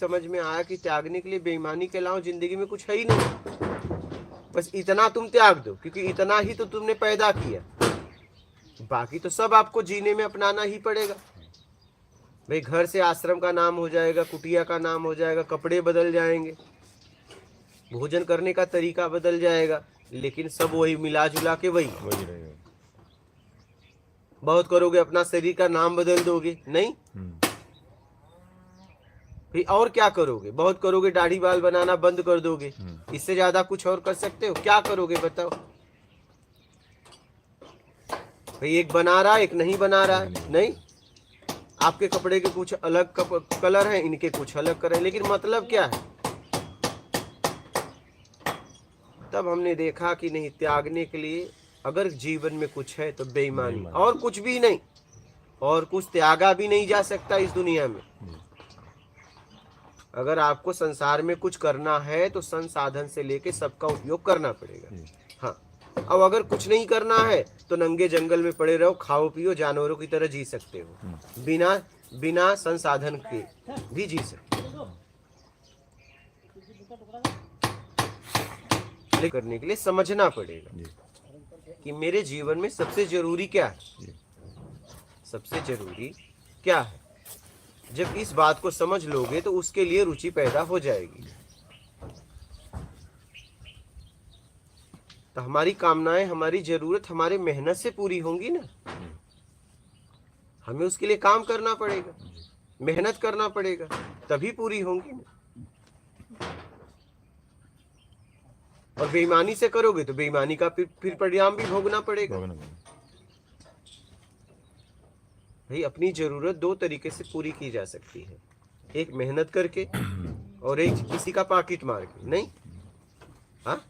समझ में आया कि त्यागने के लिए बेईमानी के अलावा जिंदगी में कुछ है ही नहीं। बस इतना तुम त्याग दो, क्योंकि इतना ही तो तुमने पैदा किया, बाकी तो सब आपको जीने में अपनाना ही पड़ेगा। भाई घर से आश्रम का नाम हो जाएगा, कुटिया का नाम हो जाएगा, कपड़े बदल जाएंगे, भोजन करने का तरीका बदल जाएगा, लेकिन सब वही मिला जुला के वही रहेगा। बहुत करोगे अपना शरीर का नाम बदल दोगे नहीं, फिर और क्या करोगे? बहुत करोगे दाढ़ी बाल बनाना बंद कर दोगे, इससे ज्यादा कुछ और कर सकते हो? क्या करोगे बताओ? भाई एक बना रहा है, एक नहीं बना रहा है, नहीं। आपके कपड़े के कुछ अलग कलर है, इनके कुछ अलग कलर है, लेकिन मतलब क्या है? तब हमने देखा कि नहीं, त्यागने के लिए अगर जीवन में कुछ है तो बेईमानी, और कुछ भी नहीं, और कुछ त्यागा भी नहीं जा सकता इस दुनिया में। अगर आपको संसार में कुछ करना है तो संसाधन से लेके सबका उपयोग करना पड़ेगा। हाँ, अब अगर कुछ नहीं करना है तो नंगे जंगल में पड़े रहो, खाओ पियो, जानवरों की तरह जी सकते हो, बिना संसाधन के भी जी सकते हो। करने के लिए समझना पड़ेगा कि मेरे जीवन में सबसे जरूरी क्या है, सबसे जरूरी क्या है। जब इस बात को समझ लोगे तो उसके लिए रुचि पैदा हो जाएगी। तो हमारी कामनाएं, हमारी जरूरत हमारे मेहनत से पूरी होंगी ना। हमें उसके लिए काम करना पड़ेगा, मेहनत करना पड़ेगा, तभी पूरी होंगी ना। और बेईमानी से करोगे तो बेईमानी का फिर परिणाम भी भोगना पड़ेगा। भाई अपनी जरूरत दो तरीके से पूरी की जा सकती है, एक मेहनत करके और एक किसी का पाकिट मार के। नहीं, हाँ,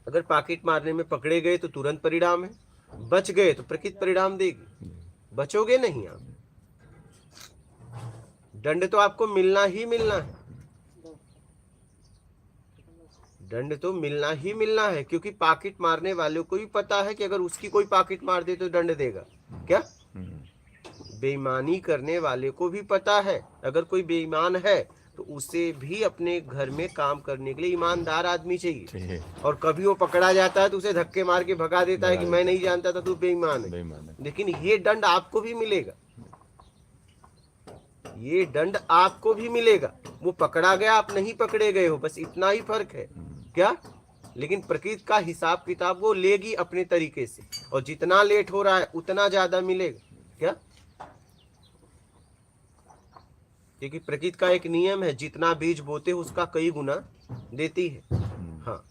अगर पाकिट मारने में पकड़े गए तो तुरंत परिणाम है, बच गए तो प्रकृति परिणाम देगी। बचोगे नहीं आप, दंड तो आपको मिलना ही मिलना है, दंड तो मिलना ही मिलना है, क्योंकि पाकिट मारने वालों को भी पता है कि अगर उसकी कोई पाकिट मार दे तो दंड देगा। क्या? बेईमानी करने वाले को भी पता है अगर कोई बेईमान है तो उसे भी अपने घर में काम करने के लिए ईमानदार आदमी चाहिए। और कभी वो पकड़ा जाता है तो उसे धक्के मार के भगा देता है कि मैं नहीं जानता था तू बेईमान है। लेकिन ये दंड आपको भी मिलेगा, ये दंड आपको भी मिलेगा। वो पकड़ा गया, आप नहीं पकड़े गए हो, बस इतना ही फर्क है। क्या? लेकिन प्रकृति का हिसाब किताब वो लेगी अपने तरीके से, और जितना लेट हो रहा है उतना ज्यादा मिलेगा। क्या? क्योंकि प्रकृति का एक नियम है, जितना बीज बोते हो उसका कई गुना देती है। हाँ,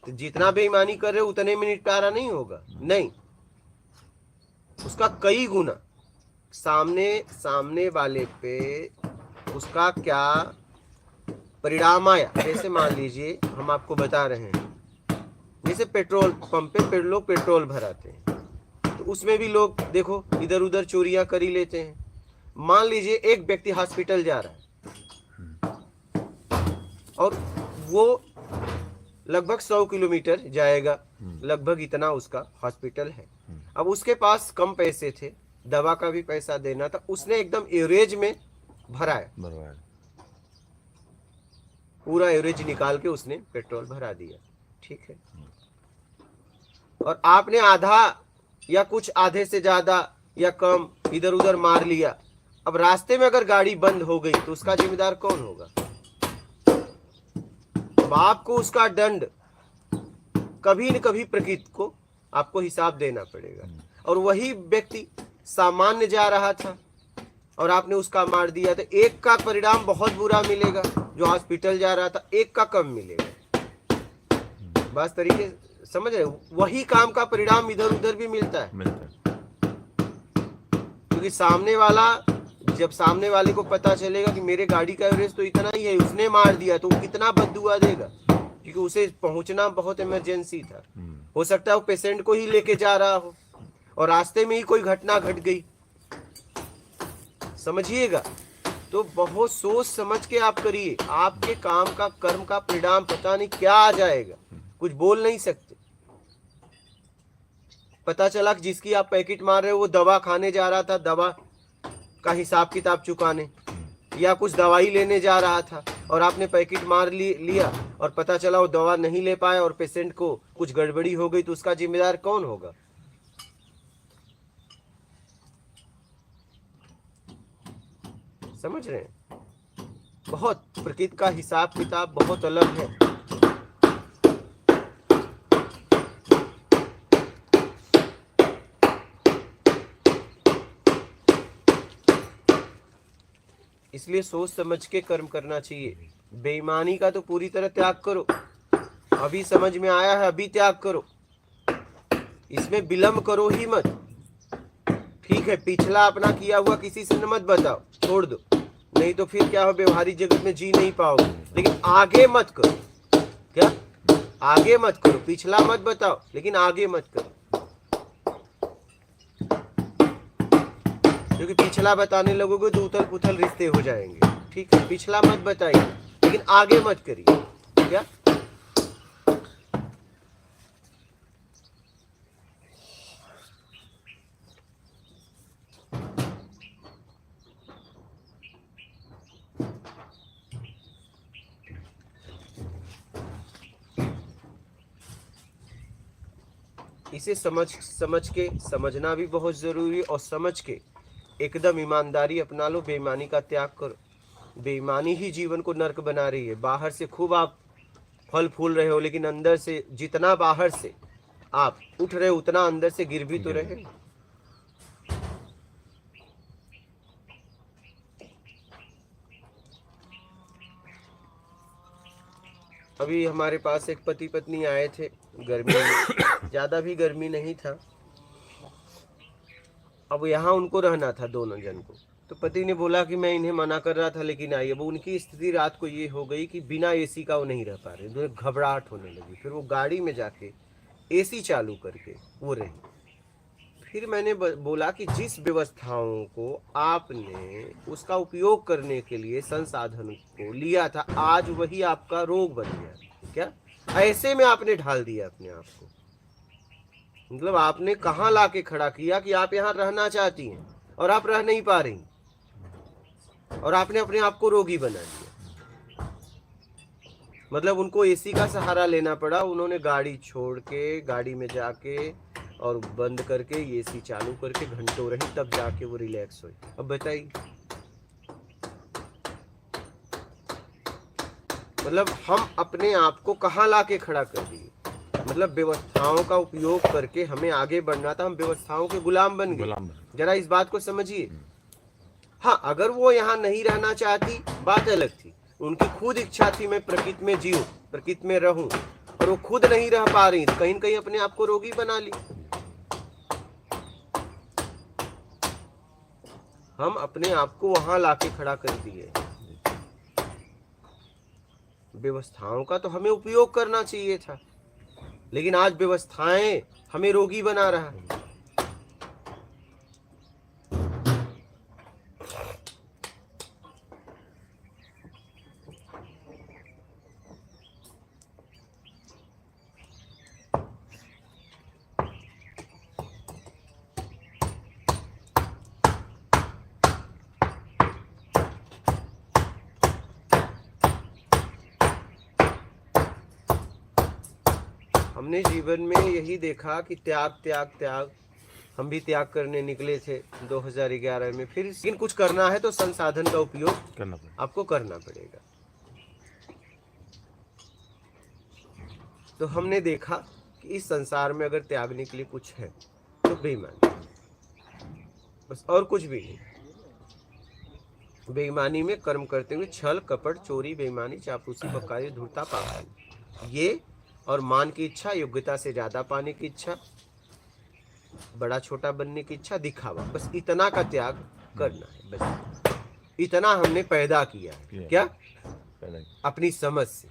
तो जितना बेईमानी कर रहे हो उतने में निपटारा नहीं होगा, नहीं, उसका कई गुना सामने वाले पे उसका क्या परिणाम आया। जैसे मान लीजिए हम आपको बता रहे हैं, जैसे पेट्रोल पंप पे लोग पेट्रोल भराते हैं, तो उसमें भी लोग देखो इधर उधर चोरियां कर ही लेते हैं। मान लीजिए एक व्यक्ति हॉस्पिटल जा रहा है और वो लगभग 100 किलोमीटर जाएगा, लगभग इतना उसका हॉस्पिटल है। अब उसके पास कम पैसे थे, दवा का भी पैसा देना था, उसने एकदम एवरेज में भराया, पूरा एवरेज निकाल के उसने पेट्रोल भरा दिया, ठीक है। और आपने आधा या कुछ आधे से ज्यादा या कम इधर उधर मार लिया। अब रास्ते में अगर गाड़ी बंद हो गई तो उसका जिम्मेदार कौन होगा? बाप को उसका दंड कभी न कभी प्रकृति को आपको हिसाब देना पड़ेगा। और वही व्यक्ति सामान्य जा रहा था और आपने उसका मार दिया, तो एक का परिणाम बहुत बुरा मिलेगा, जो हॉस्पिटल जा रहा था एक का कम मिलेगा। बस तरीके समझ रहे? वही काम का परिणाम इधर उधर भी मिलता है, क्योंकि जब सामने वाले को पता चलेगा कि मेरे गाड़ी का एवरेज तो इतना ही है, उसने मार दिया, तो वो कितना बददुआ देगा, क्योंकि उसे पहुंचना बहुत इमरजेंसी था। हो सकता है वो पेशेंट को ही लेके जा रहा हो और रास्ते में ही कोई घटना घट गई, समझिएगा। तो बहुत सोच समझ के आप करिए, आपके काम का कर्म का परिणाम पता नहीं क्या आ जाएगा, कुछ बोल नहीं सकते। पता चला कि जिसकी आप पैकेट मार रहे हो वो दवा खाने जा रहा था, दवा का हिसाब किताब चुकाने, या कुछ दवाई लेने जा रहा था और आपने पैकेट मार लिया और पता चला वो दवा नहीं ले पाया और पेशेंट को कुछ गड़बड़ी हो गई, तो उसका जिम्मेदार कौन होगा? समझ रहे हैं? बहुत प्रकृति का हिसाब किताब बहुत अलग है। इसलिए सोच समझ के कर्म करना चाहिए। बेईमानी का तो पूरी तरह त्याग करो। अभी समझ में आया है, अभी त्याग करो, इसमें विलंब करो ही मत। ठीक है, पिछला अपना किया हुआ किसी से न मत बताओ, छोड़ दो, नहीं तो फिर क्या हो, व्यवहारिक जगत में जी नहीं पाओगे। लेकिन आगे मत करो। क्या? आगे मत करो, पिछला मत बताओ, लेकिन आगे मत करो, क्योंकि पिछला बताने लगोगे तो उथल पुथल रिश्ते हो जाएंगे। ठीक है, पिछला मत बताइए, लेकिन आगे मत करिए। क्या? इसे समझ के समझना भी बहुत जरूरी है, और समझ के एकदम ईमानदारी अपना लो, बेईमानी का त्याग करो। बेईमानी ही जीवन को नर्क बना रही है। बाहर से खूब आप फल फूल रहे हो, लेकिन अंदर से जितना बाहर से आप उठ रहे हो उतना अंदर से गिर भी तो रहे। अभी हमारे पास एक पति पत्नी आए थे गर्मी में, ज्यादा भी गर्मी नहीं था। अब यहाँ उनको रहना था दोनों जन को, तो पति ने बोला कि मैं इन्हें मना कर रहा था लेकिन आई। अब उनकी स्थिति रात को ये हो गई कि बिना एसी का वो नहीं रह पा रहे, उन्हें घबराहट होने लगी। फिर वो गाड़ी में जाके एसी चालू करके वो रही। फिर मैंने बोला कि जिस व्यवस्थाओं को आपने उसका उपयोग करने के लिए संसाधन को लिया था, आज वही आपका रोग बन गया। क्या? ऐसे में आपने ढाल दिया अपने आप को। मतलब आपने कहाँ लाके खड़ा किया कि आप यहाँ रहना चाहती हैं और आप रह नहीं पा रही, और आपने अपने आप को रोगी बना दिया। मतलब उनको एसी का सहारा लेना पड़ा। उन्होंने गाड़ी छोड़ के, गाड़ी में जाके और बंद करके एसी चालू करके घंटों रही, तब जाके वो रिलैक्स हुई। अब बताइए, मतलब हम अपने आप को कहाँ लाके खड़ा कर दिए। मतलब व्यवस्थाओं का उपयोग करके हमें आगे बढ़ना था, हम व्यवस्थाओं के गुलाम बन गए। जरा इस बात को समझिए। हाँ, अगर वो यहाँ नहीं रहना चाहती बात अलग थी, उनकी खुद इच्छा थी मैं प्रकृति में जीऊं, प्रकृति में रहूं, और वो खुद नहीं रह पा रही, कहीं न कहीं अपने आप को रोगी बना ली। हम अपने आप को वहां लाके खड़ा कर दिए। व्यवस्थाओं का तो हमें उपयोग करना चाहिए था, लेकिन आज व्यवस्थाएं हमें रोगी बना रहा है। हमने जीवन में यही देखा कि त्याग त्याग त्याग। हम भी त्याग करने निकले थे 2011 में। फिर लेकिन कुछ करना है तो संसाधन का उपयोग आपको करना पड़ेगा। तो हमने देखा कि इस संसार में अगर त्यागने के लिए कुछ है तो बेईमानी, बस, और कुछ भी नहीं। बेईमानी में कर्म करते हुए छल कपट चोरी बेईमानी चापलूसी बकाई धूर्तता पाखंड, ये और मान की इच्छा, योग्यता से ज्यादा पाने की इच्छा, बड़ा छोटा बनने की इच्छा, दिखावा, बस इतना का त्याग करना है। बस इतना हमने पैदा किया है। क्या? अपनी समझ से,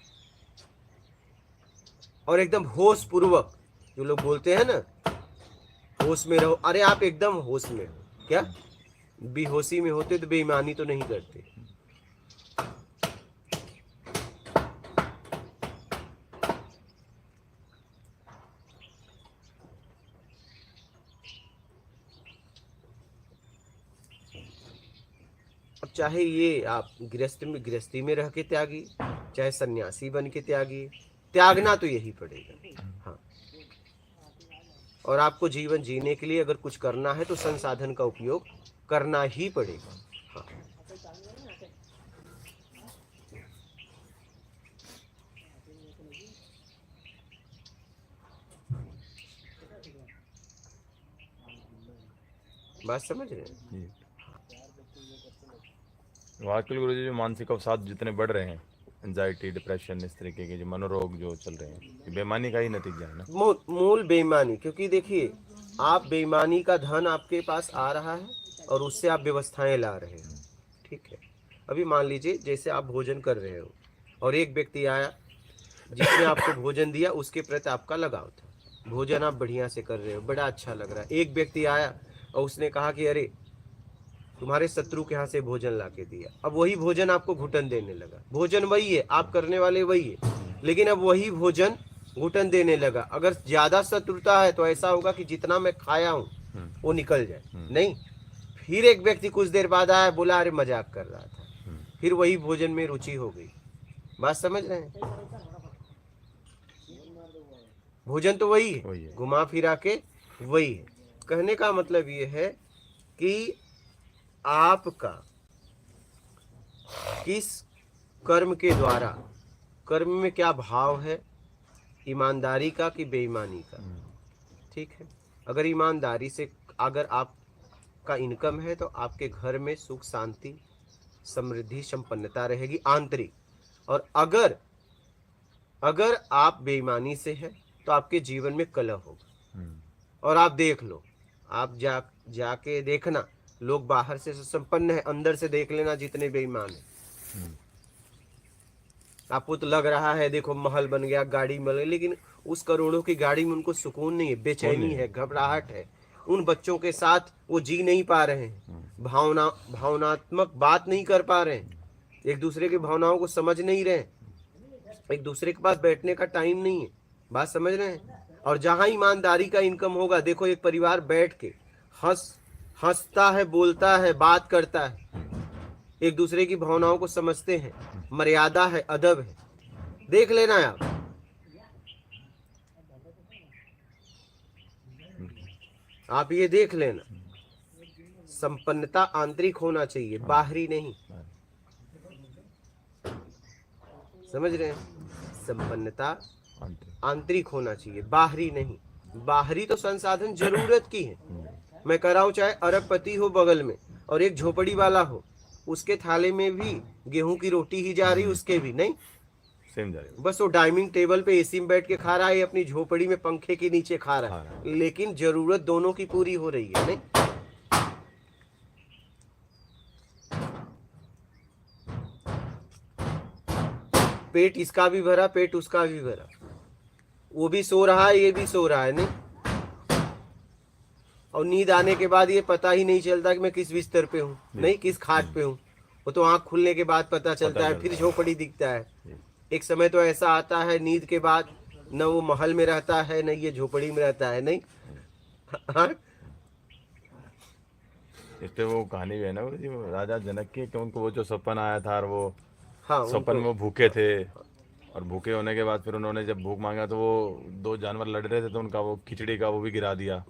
और एकदम होश पूर्वक। जो लोग बोलते हैं ना होश में रहो, अरे आप एकदम होश में हो। क्या? बेहोशी में होते तो बेईमानी तो नहीं करते। अब चाहे ये आप गृहस्थी में रह के त्यागी, चाहे सन्यासी बन के त्यागी, त्यागना तो यही पड़ेगा। हाँ, और आपको जीवन जीने के लिए अगर कुछ करना है तो संसाधन का उपयोग करना ही पड़ेगा। हाँ, बात समझ रहे हैं? आजकल गुरु जी जो मानसिक अवसाद जितने बढ़ रहे हैं, एंजाइटी, डिप्रेशन, इस तरीके के जो मनोरोग जो चल रहे हैं, ये बेईमानी का ही नतीजा है ना। मूल बेईमानी, क्योंकि देखिए आप बेईमानी का धन आपके पास आ रहा है और उससे आप व्यवस्थाएं ला रहे हो। ठीक है, अभी मान लीजिए जैसे आप भोजन कर रहे हो और एक व्यक्ति आया जिसने आपको भोजन दिया, उसके प्रति आपका लगाव था, भोजन आप बढ़िया से कर रहे हो, बड़ा अच्छा लग रहा है। एक व्यक्ति आया और उसने कहा कि अरे तुम्हारे शत्रु के यहाँ से भोजन ला के दिया, अब वही भोजन आपको घुटन देने लगा। भोजन वही है, आप करने वाले वही है, लेकिन अब वही भोजन घुटन देने लगा। अगर ज्यादा शत्रुता है तो ऐसा होगा कि जितना मैं खाया हूँ वो निकल जाए। नहीं, फिर एक व्यक्ति कुछ देर बाद आया, बोला अरे मजाक कर रहा था, फिर वही भोजन में रुचि हो गई। बात समझ रहे हैं? भोजन तो वही है, घुमा फिरा के वही है। कहने का मतलब ये है कि आपका किस कर्म के द्वारा, कर्म में क्या भाव है, ईमानदारी का कि बेईमानी का। ठीक है, अगर ईमानदारी से अगर आपका इनकम है तो आपके घर में सुख शांति समृद्धि संपन्नता रहेगी आंतरिक। और अगर आप बेईमानी से है तो आपके जीवन में कलह होगा। और आप देख लो, आप जाके देखना, लोग बाहर से संपन्न है, अंदर से देख लेना जितने बेईमान है। आपको तो लग रहा है देखो महल बन गया, गाड़ी मिल गई, लेकिन उस करोड़ों की गाड़ी में उनको सुकून नहीं है, बेचैनी है, घबराहट है। उन बच्चों के साथ वो जी नहीं पा रहे हैं, भावनात्मक बात नहीं कर पा रहे हैं, एक दूसरे की भावनाओं को समझ नहीं रहे, एक दूसरे के पास बैठने का टाइम नहीं है। बात समझ रहे हैं? और जहां ईमानदारी का इनकम होगा, देखो एक परिवार बैठ के हंसता है, बोलता है, बात करता है, एक दूसरे की भावनाओं को समझते हैं, मर्यादा है, अदब है। देख लेना आप ये देख लेना। संपन्नता आंतरिक होना चाहिए, बाहरी नहीं। समझ रहे हैं? संपन्नता आंतरिक होना चाहिए, बाहरी नहीं। बाहरी तो संसाधन जरूरत की है। मैं कह रहा हूं, चाहे अरबपति हो बगल में और एक झोपड़ी वाला हो, उसके थाले में भी गेहूं की रोटी ही जा रही, उसके भी नहीं सेम जा रही। बस वो डाइनिंग टेबल पे एसी में बैठ के खा रहा है, अपनी झोपड़ी में पंखे के नीचे खा रहा है, लेकिन जरूरत दोनों की पूरी हो रही है। नहीं, पेट इसका भी भरा, पेट उसका भी भरा, वो भी सो रहा है, ये भी सो रहा है। नहीं, और नींद आने के बाद ये पता ही नहीं चलता कि मैं किस बिस्तर पे हूँ, नहीं किस खाट पे हूँ। वो तो आंख खुलने के बाद पता चलता है, फिर झोपड़ी दिखता है। एक समय तो ऐसा आता है नींद के बाद, न वो महल में रहता है, न ये झोपड़ी में रहता है। नहीं, इस पे वो कहानी भी है ना जी, राजा जनक की, कि उनको वो जो सपन आया था और वो हाँ, सपन में वो भूखे थे, और भूखे होने के बाद फिर उन्होंने जब भूख मांगा तो वो दो जानवर लड़ रहे थे, तो उनका वो खिचड़ी का वो भी गिरा दिया।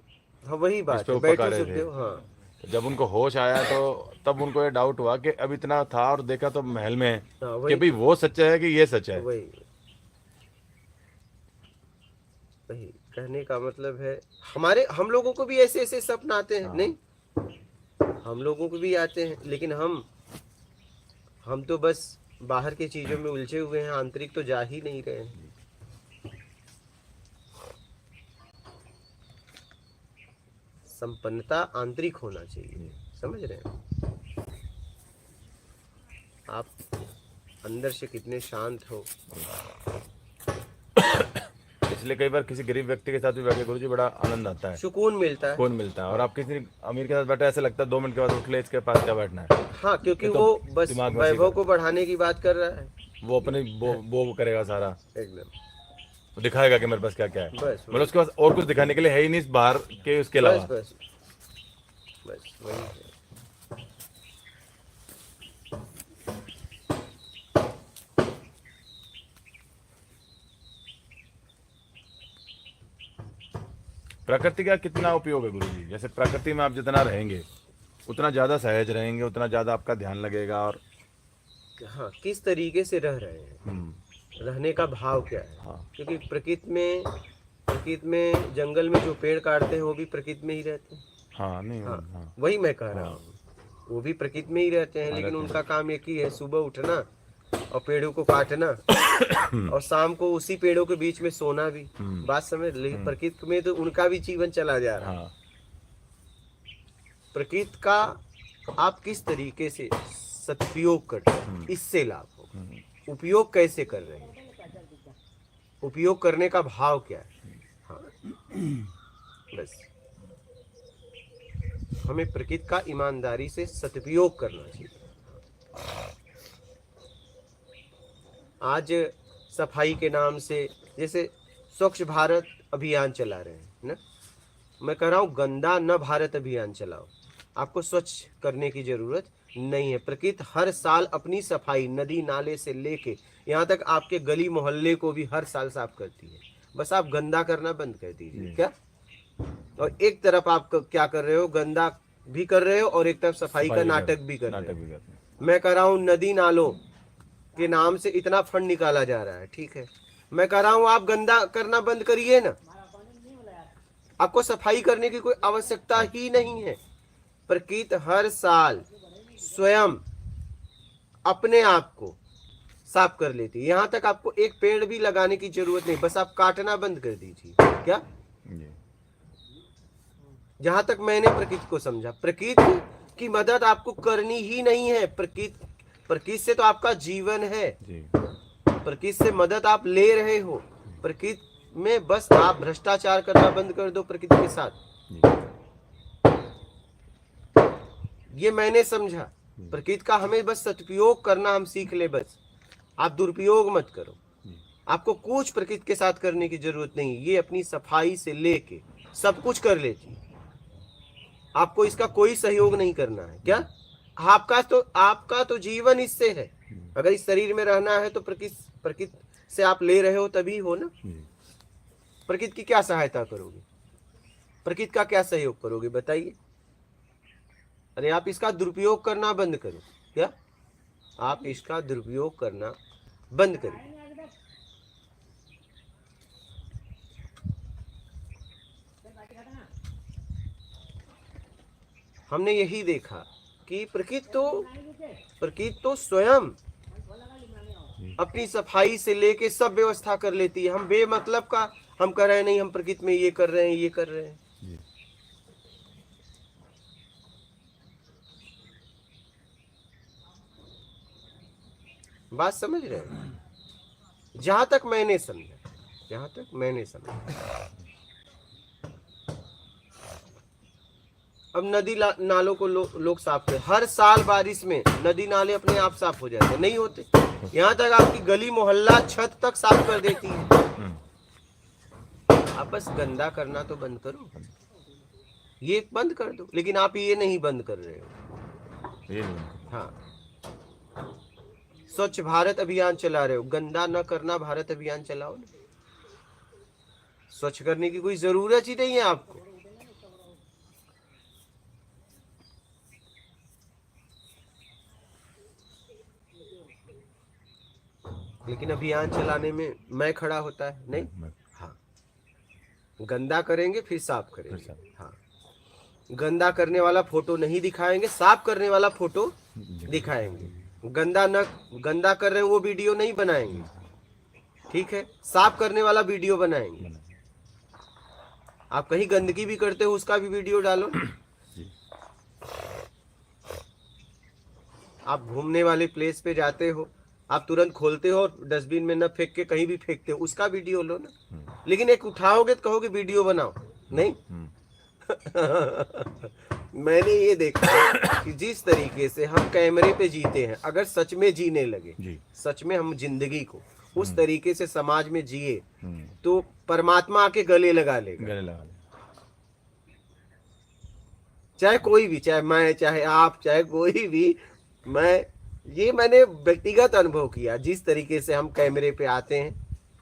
हाँ, वही बात है, पका रहे थे। हाँ, तो जब उनको होश आया तो तब उनको ये डाउट हुआ कि अब इतना था और देखा तो महल में है, कि भाई वो सच्चा है कि ये सच्चा है। वही कहने का मतलब है, हम लोगों को भी ऐसे ऐसे सपन आते हैं। नहीं, हम लोगों को भी आते हैं, लेकिन हम तो बस बाहर की चीजों में उलझे हुए हैं, आंतरिक तो जा ही नहीं रहे हैं। संपन्नता आंतरिक होना चाहिए, समझ रहे हैं? आप अंदर से कितने शांत हो। इसलिए कई बार किसी गरीब व्यक्ति के साथ भी बैठे गुरुजी बड़ा आनंद आता है, सुकून मिलता है। और आप किसी अमीर के साथ बैठे ऐसा लगता है 2 मिनट के बाद उठ ले, इसके पास क्या बैठना है। हाँ, क्योंकि वो बस वैभव को बढ़ाने की बात कर रहा है, वो अपने वो करेगा सारा, एकदम वो दिखाएगा कि मेरे पास क्या क्या है, बस मतलब उसके पास और कुछ दिखाने के लिए है ही नहीं बाहर के, उसके अलावा। बस वही है। प्रकृति का कितना उपयोग है गुरुजी? जैसे प्रकृति में आप जितना रहेंगे उतना ज्यादा सहज रहेंगे, उतना ज्यादा आपका ध्यान लगेगा। और हाँ, किस तरीके से रह रहे हैं, रहने का भाव क्या है। हाँ क्योंकि प्रकृति में जंगल में जो पेड़ काटते हैं वो भी प्रकृति में ही रहते हैं। हाँ नहीं हाँ, हाँ वही मैं कह रहा हूँ, वो भी प्रकृति में ही रहते हैं, लेकिन उनका काम एक ही है, सुबह उठना और पेड़ों को काटना और शाम को उसी पेड़ों के बीच में सोना भी। बात समझ, लेकिन प्रकृति में तो उनका भी जीवन चला जा रहा है। हाँ प्रकृति का आप किस तरीके से सदुपयोग करते हैं, इससे लाभ हो। उपयोग कैसे कर रहे हैं, उपयोग करने का भाव क्या है। हाँ, बस हमें प्रकृति का ईमानदारी से सदुपयोग करना चाहिए। आज सफाई के नाम से जैसे स्वच्छ भारत अभियान चला रहे हैं ना, मैं कह रहा हूँ गंदा न भारत अभियान चलाओ। आपको स्वच्छ करने की जरूरत नहीं है। प्रकृति हर साल अपनी सफाई नदी नाले से लेके यहाँ तक आपके गली मोहल्ले को भी हर साल साफ करती है। बस आप गंदा करना बंद कर दीजिए क्या। और एक तरफ आप क्या कर रहे हो, गंदा भी कर रहे हो और एक तरफ सफाई का नाटक भी कर रहे हो। मैं कह रहा हूँ नदी नालों के नाम से इतना फंड निकाला जा रहा है, ठीक है, मैं कह रहा हूँ आप गंदा करना बंद करिए ना। आपको सफाई करने की कोई आवश्यकता ही नहीं है। प्रकृति हर साल स्वयं अपने आप को साफ कर लेती है। यहाँ तक आपको एक पेड़ भी लगाने की जरूरत नहीं, बस आप काटना बंद कर दीजिए क्या। जहां तक मैंने प्रकृति को समझा, प्रकृति की मदद आपको करनी ही नहीं है। प्रकृति से तो आपका जीवन है, प्रकृति से मदद आप ले रहे हो। प्रकृति में बस आप भ्रष्टाचार करना बंद कर दो प्रकृति के साथ। ये मैंने समझा। प्रकृति का हमें बस सदुपयोग करना हम सीख ले, बस आप दुरुपयोग मत करो। आपको कुछ प्रकृति के साथ करने की जरूरत नहीं, ये अपनी सफाई से लेके सब कुछ कर लेती है। आपको इसका कोई सहयोग नहीं करना है क्या। आपका तो जीवन इससे है। अगर इस शरीर में रहना है तो प्रकृति से आप ले रहे हो तभी हो ना। प्रकृति की क्या सहायता करोगे, प्रकृति का क्या सहयोग करोगे बताइए। अरे आप इसका दुरुपयोग करना बंद करो क्या, आप इसका दुरुपयोग करना बंद करिए। हमने यही देखा कि प्रकृति तो स्वयं अपनी सफाई से लेके सब व्यवस्था कर लेती है। हम बेमतलब का हम कर रहे हैं, नहीं हम प्रकृति में ये कर रहे हैं, ये कर रहे हैं। बात समझ रहे हैं। जहां तक मैंने समझा, अब नदी नालों को लोग साफ करें। हर साल बारिश में नदी नाले अपने आप साफ हो जाते हैं, नहीं होते। यहाँ तक आपकी गली मोहल्ला छत तक साफ कर देती है। आप बस गंदा करना तो बंद करो, ये बंद कर दो। लेकिन आप ये नहीं बंद कर रहे हो। हाँ, स्वच्छ भारत अभियान चला रहे हो, गंदा न करना भारत अभियान चलाओ ना। स्वच्छ करने की कोई जरूरत ही नहीं है आपको। लेकिन अभियान चलाने में मैं खड़ा होता है नहीं। हाँ, गंदा करेंगे फिर साफ करेंगे। हाँ, गंदा करने वाला फोटो नहीं दिखाएंगे, साफ करने वाला फोटो दिखाएंगे। गंदा कर रहे हैं वो वीडियो नहीं बनाएंगे, ठीक है, साफ करने वाला वीडियो बनाएंगे। आप कहीं गंदगी भी करते हो उसका भी वीडियो डालो। आप घूमने वाले प्लेस पे जाते हो, आप तुरंत खोलते हो और डस्टबिन में न फेंक के कहीं भी फेंकते हो, उसका वीडियो लो ना। लेकिन एक उठाओगे तो कहोगे वीडियो बनाओ, नहीं। मैंने ये देखा कि जिस तरीके से हम कैमरे पे जीते हैं, अगर सच में जीने लगे, सच में हम जिंदगी को उस तरीके से समाज में जिए तो परमात्मा आके गले लगा लेगा। चाहे कोई भी, चाहे मैं, चाहे आप, चाहे कोई भी। मैंने व्यक्तिगत अनुभव किया, जिस तरीके से हम कैमरे पे आते हैं,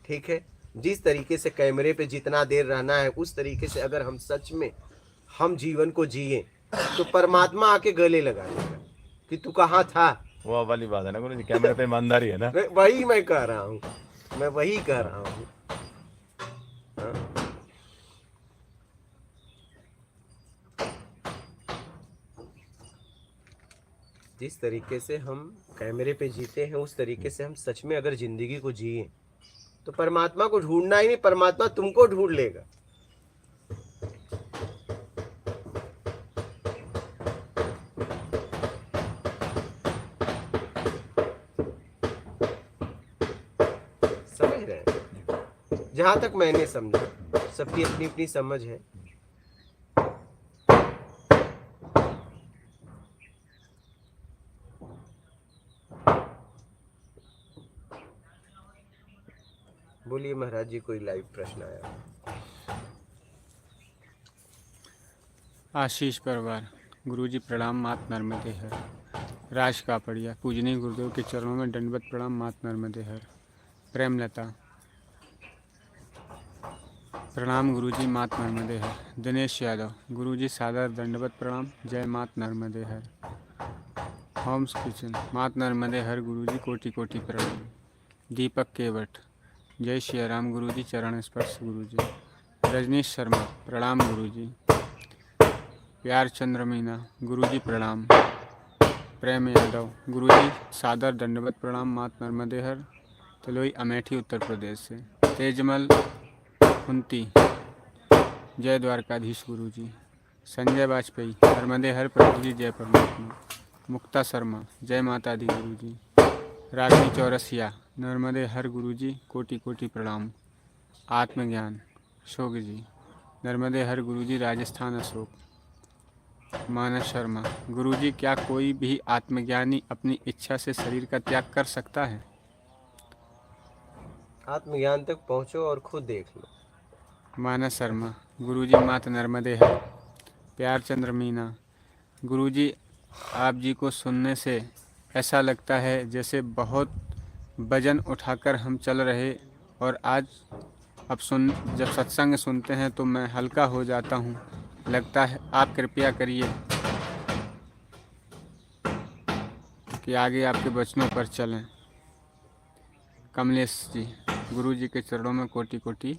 ठीक है, जिस तरीके से कैमरे पे जितना देर रहना है उस तरीके से अगर हम सच में हम जीवन को जिए तो परमात्मा आके गले लगा लेगा कि तू कहाँ था। वो वाली बात है ना गुरु जी, कैमरे पे ईमानदारी है ना। वही मैं कह रहा हूँ, मैं वही कह रहा हूँ। हाँ। जिस तरीके से हम कैमरे पे जीते हैं उस तरीके से हम सच में अगर जिंदगी को जिए तो परमात्मा को ढूंढना ही नहीं, परमात्मा तुमको ढूंढ लेगा। समझ रहे हैं? जहां तक मैंने समझा, सबकी अपनी अपनी समझ है। बोलिए महाराज जी, कोई लाइव प्रश्न आया? आशीष परवार। गुरुजी प्रणाम, मात नर्मदे हर। राज कापड़िया। पूजनीय गुरुदेव के चरणों में दंडवत प्रणाम, मात नर्मदे हर। प्रेमलता। प्रणाम गुरुजी, मात नर्मदे हर। दिनेश यादव। गुरुजी सादर दंडवत प्रणाम, जय मात नर्मदे हर। Holmes kitchen. मात नर्मदे हर गुरुजी, कोटि कोटि प्रणाम। दीपक केवट। जय श्री राम गुरुजी, चरण स्पर्श गुरुजी। रजनीश शर्मा। प्रणाम गुरुजी। प्यार चंद्र मीना। गुरुजी प्रणाम। प्रेम यादव। गुरुजी सादर दंडवत प्रणाम, मात नर्मदे हर। तलोई अमेठी उत्तर प्रदेश से। तेजमल कुंती। जय द्वारकाधीश गुरुजी। संजय वाजपेयी। नर्मदे हर प्रभु जी, जय परमात्मा। मुक्ता शर्मा। जय माता दी गुरुजी। रागिनी चौरसिया। नर्मदे हर गुरुजी, कोटि कोटि प्रणाम। आत्मज्ञान। अशोक जी। नर्मदे हर गुरुजी, राजस्थान अशोक। मानस शर्मा। गुरुजी क्या कोई भी आत्मज्ञानी अपनी इच्छा से शरीर का त्याग कर सकता है? आत्मज्ञान तक पहुंचो और खुद देख लो। मानस शर्मा। गुरुजी मात नर्मदे हर। प्यार चंद्र मीना। गुरुजी आप जी को सुनने से ऐसा लगता है जैसे बहुत वजन उठाकर हम चल रहे, और आज अब जब सत्संग सुनते हैं तो मैं हल्का हो जाता हूँ। लगता है आप कृपया करिए कि आगे आपके वचनों पर चलें। कमलेश जी। गुरु जी के चरणों में कोटि कोटि